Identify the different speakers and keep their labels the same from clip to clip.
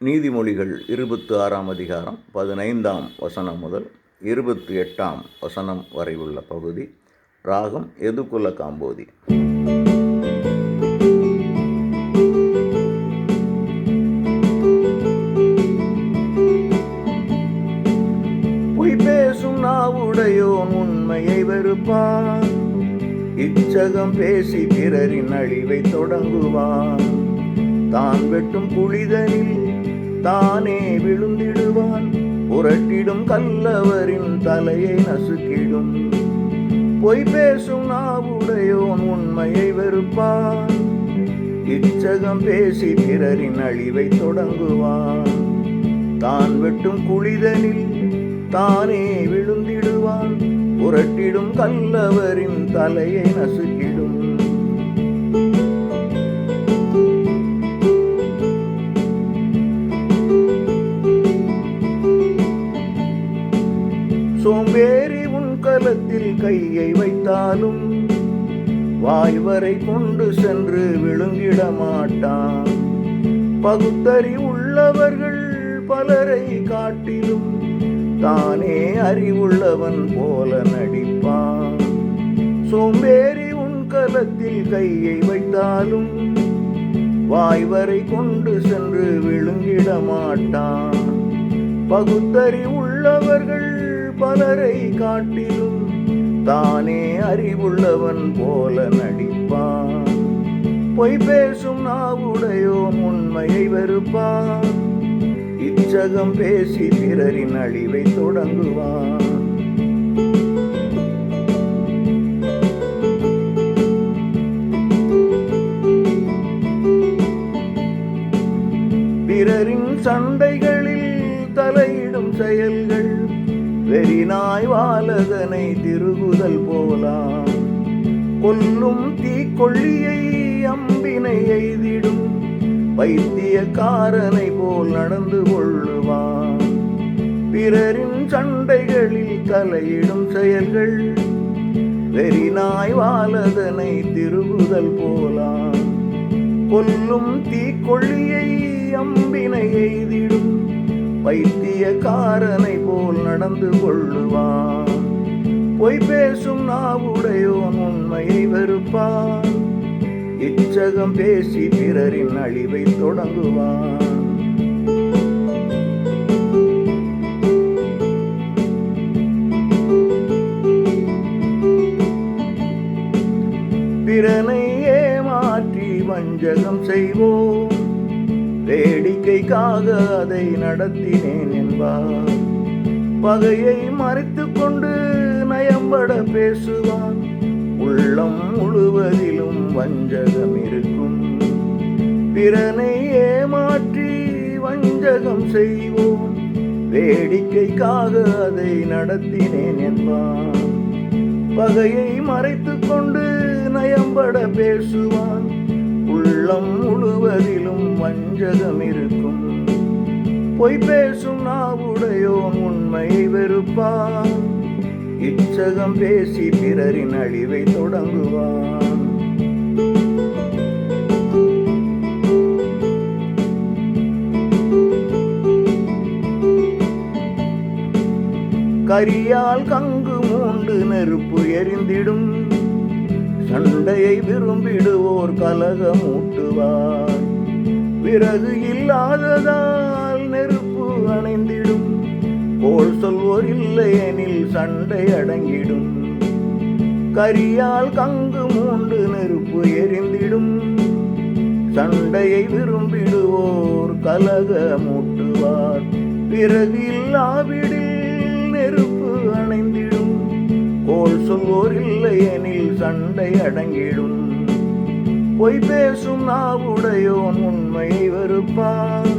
Speaker 1: நீதிமொழிகள் 26ஆம் அதிகாரம் 15ஆம் வசனம் முதல் 28ஆம் வசனம் வரை உள்ள பகுதி. ராகம் எதுகுல காம்போதி. பொய் பேசும் நாவுடையோன் உண்மையை வெறுப்பான், இச்சகம் பேசி பிறரின் அழிவை தொடங்குவான். தான் வெட்டும் குழிதனில் தானே விழுந்திடுவான், புரட்டிடும் கல்லவரின் தலையை நசுக்கிடும். பொய் பேசும் நாவுடையோன் உண்மையை வெறுப்பான், இச்சகம் பேசி பிறரின் அழிவை தொடங்குவான். தான் வெட்டும் குழிதனில் தானே விழுந்திடுவான், புரட்டிடும் கல்லவரின் தலையை நசுக்கிடும். சோம்பேறி உன் கலத்தில் கையை வைத்தாலும் வாய்வரை கொண்டு சென்று விழுங்கிட மாட்டான். பகுத்தறி உள்ளவர்கள் பலரை காட்டிலும் தானே அறிவுள்ளவன் போல நடிப்பான். சோம்பேறி உன் கலத்தில் கையை வைத்தாலும் வாய்வரை கொண்டு சென்று விழுங்கிட மாட்டான். பகுத்தறி உள்ளவர்கள் பலரை காட்டிலும் தானே அறிவுள்ளவன் போல நடிப்பான். பொய் பேசும் நாவுடையோன் உண்மையை வெறுப்பான், இச்சகம் பேசி பிறரின் அழிவை தொடங்குவான். பிறரின் சண்டைகளில் தலையிடும் செயல்கள் வெறிநாய் வாலதனை திருகுதல் போலாம். கொல்லும் தீக்கொள்ளியை அம்பினை எய்திடும் பைத்தியக்காரனை போல் நடந்து கொள்ளுவான். பிறரின் சண்டைகளில் தலையிடும் செயல்கள் வெறிநாய் வாலதனை திருகுதல் போலாம். கொல்லும் தீக்கொள்ளியை அம்பினை எய்திடும் பைத்தியக்காரனை போல் நடந்து கொள்ளுவான். பொய் பேசும் நாவுடையோன் உண்மையை வெறுப்பான், இச்சகம் பேசி பிறரின் அழிவை தொடங்குவான். பிறனை ஏமாற்றி வஞ்சகம் செய்வோம், வேடிக்கைக்காக அதை நடத்தினேன் என்பார். பகையை மறைத்து கொண்டு நயம்பட பேசுவான், உள்ளம் முழுவதிலும் வஞ்சகம் இருக்கும். பிறனை ஏமாற்றி வஞ்சகம் செய்வோம், வேடிக்கைக்காக அதை நடத்தினேன் என்பான். பகையை மறைத்து கொண்டு நயம்பட பேசுவான், உள்ளம் முழுவதிலும் வஞ்சகம் இருக்கும். பொய் பேசும் நாவுடையோன் உண்மையை வெறுப்பான், இச்சகம் பேசி பிறரின் அழிவை தொடங்குவான். கரியால் கங்கு மூண்டு நெருப்பு எரிந்திடும், சண்டையை விரும்பிடுவோர் கலகமூட்டுவார். விறகு இல்லாததால் நெருப்பு அணைந்திடும், கோள் சொல்வோர் இல்லையெனில் சண்டை அடங்கிடும். கரியால் கங்கு மூண்டு நெருப்பு எரிந்திடும், சண்டையை விரும்பிடுவோர் கலகமூட்டுவார். விறகு இல்லாவிடில் நெருப்பு அணைந்திடும், கோள் சொல்வோர் இல்லையெனில் சண்டை அடங்கிடும். பொய் பேசும் நாவுடையோன் உண்மையை வெறுப்பான்,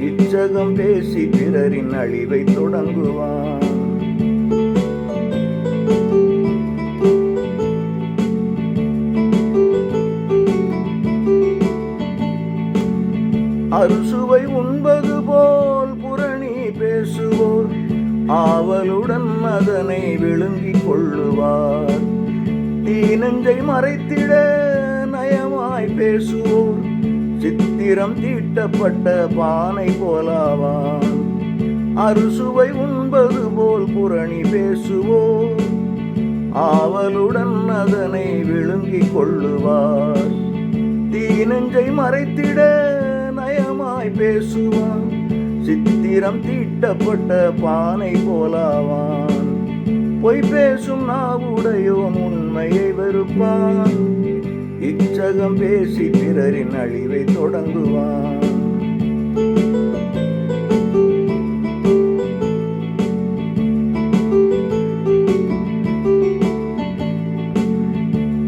Speaker 1: இச்சகம் பேசி பிறரின் அழிவை தொடங்குவான். அறுசுவை உண்பது போல் புரணி பேசுவோர் ஆவலுடன் அதனை விழுங்கிக் கொள்ளுவார். தீநெஞ்சை மறைத்திட நயமாய் பேசுவோர் சித்திர சித்திரம் தீட்டப்பட்ட பானை போலாவான். அறுசுவை உண்பது போல் புரணி பேசுவோம், ஆவலுடன் அதனை விழுங்கிக் கொள்ளுவார். தீநெஞ்சை மறைத்திட நயமாய் பேசுவான், சித்திரம் தீட்டப்பட்ட பானை போலாவான். பொய் பேசும் நாவுடையோன் உண்மையை வெறுப்பான், இச்சகம் பேசி பிறரின் அழிவை தொடங்குவான்.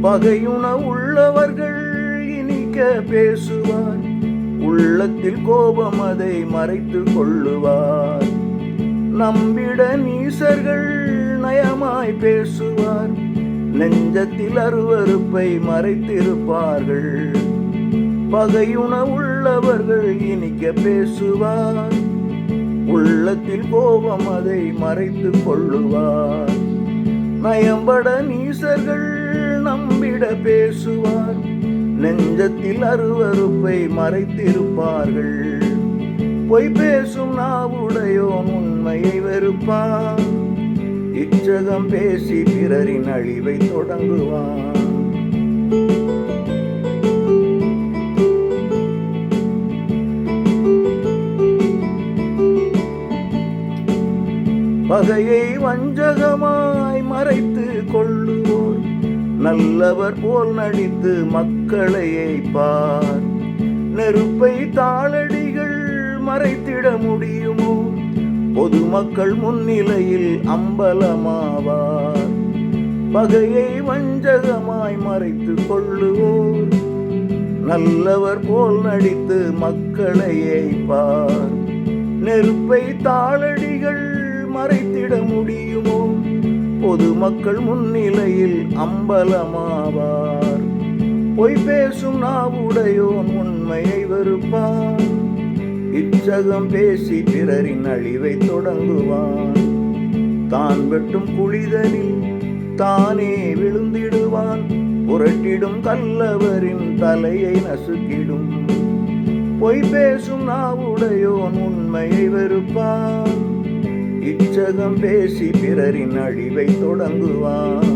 Speaker 1: பகையுண உள்ளவர்கள் இனிக்க பேசுவார், உள்ளத்தில் கோபம் அதை மறைத்து கொள்ளுவார். நம்பிட நீசர்கள் நயமாய் பேசுவார், நெஞ்சத்தில் அருவருப்பை மறைத்திருப்பார்கள். பகையுண உள்ளவர்கள் இனிக்க பேசுவார், உள்ளத்தில் கோபம் அதை மறைத்து கொள்ளுவார். நயம்பட நீசர்கள் நம்பிட பேசுவார், நெஞ்சத்தில் அருவருப்பை மறைத்திருப்பார்கள். பொய் பேசும் நாவுடையோன் உண்மையை வெறுப்பான், இச்சகம் பேசி பிறரின் அழிவை தொடங்குவான். பகையை வஞ்சகமாய் மறைத்து கொள்ளுவோர், நல்லவர் போல் நடித்து மக்களை ஏய்ப்பார். நெருப்பை தாளடிகள் மறைத்திட முடியுமோ, பொதுமக்கள் முன்னிலையில் அம்பலமாவார். பகையை வஞ்சகமாய் மறைத்து கொள்ளுவோர், நல்லவர் போல் நடித்து மக்களை ஏய்ப்பார். நெருப்பை தாளடிகள் மறைத்திட முடியுமோ, பொதுமக்கள் முன்னிலையில் அம்பலமாவார். பொய் பேசும் நாவுடையோன் உண்மையை வெறுப்பான், இச்சகம் பேசி பிறரின் அழிவை தொடங்குவான். தான் வெட்டும் குழிதனில் தானே விழுந்திடுவான், புரட்டிடும் கல்லவரின் தலையை நசுக்கிடும். பொய் பேசும் நாவுடையோன் உண்மையை வெறுப்பான், இச்சகம் பேசி பிறரின் அழிவை தொடங்குவான்.